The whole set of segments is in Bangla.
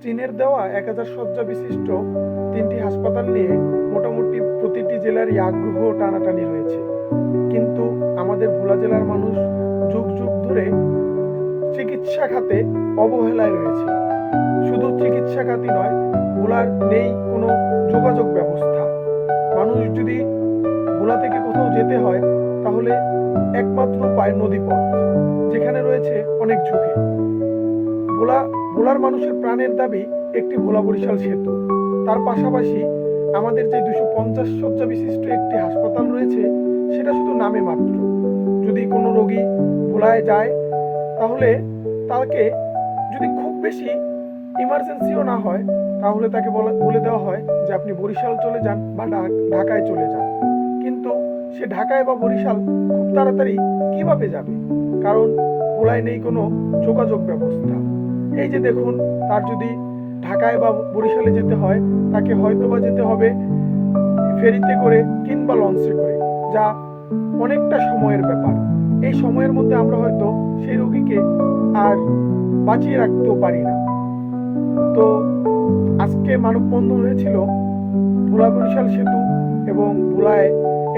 চীনের দেওয়া ১,০০০ শয্যা বিশিষ্ট ৩টি হাসপাতাল নিয়ে মোটামুটি প্রতিটি জেলারই আগ্রহ টানাটানি রয়েছে। কিন্তু আমাদের ভোলা জেলার মানুষ যুগ যুগ ধরে চিকিৎসা খাতে অবহেলায় রয়েছে। শুধু চিকিৎসা খাতই নয়, ভোলার নেই কোনো যোগাযোগ ব্যবস্থা। মানুষ যদি ভোলা থেকে কোথাও যেতে হয় তাহলে একমাত্র উপায় নদীপথ, যেখানে রয়েছে অনেক ঝুঁকি। ভোলার মানুষের প্রাণের দাবি একটি ভোলা বরিশাল সেতু। তার পাশাপাশি আমাদের যে 250 শয্যা বিশিষ্ট একটি হাসপাতাল রয়েছে সেটা শুধু নামে মাত্র। যদি কোনো রোগী ভোলায় যায় তাহলে তাকে, যদি খুব বেশি ইমার্জেন্সিও না হয়, তাহলে তাকে বলে দেওয়া হয় যে আপনি বরিশাল চলে যান বা ঢাকায় চলে যান। কিন্তু সে ঢাকায় বা বরিশাল খুব তাড়াতাড়ি কিভাবে যাবে? কারণ ভোলায় নেই কোনো যোগাযোগ ব্যবস্থা। এই যে দেখুন, তার যদি ঢাকায় বা বরিশালে যেতে হয়, তাকে হয়তোবা যেতে হবে ফেরিতে করে কিংবা লঞ্চে করে, যা অনেকটা সময়ের ব্যাপার। এই সময়ের মধ্যে আমরা হয়তো সেই রোগীকে আর বাঁচিয়ে রাখতেও পারি না। তো আজকে মানববন্ধন হয়েছিল ভোলা বরিশাল সেতু এবং ভোলায়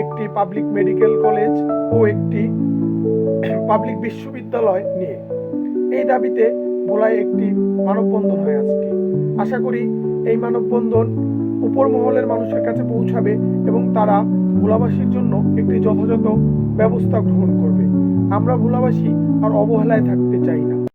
একটি পাবলিক মেডিকেল কলেজ ও একটি পাবলিক বিশ্ববিদ্যালয় নিয়ে। এই দাবিতে ভোলায় একটি মানববন্ধন হয় আজকে। আশা করি এই মানববন্ধন উপর মহলের মানুষের কাছে পৌঁছাবে এবং তারা ভোলাবাসীর জন্য একটি যথাযথ ব্যবস্থা গ্রহণ করবে। আমরা ভোলাবাসী আর অবহেলায় থাকতে চাই না।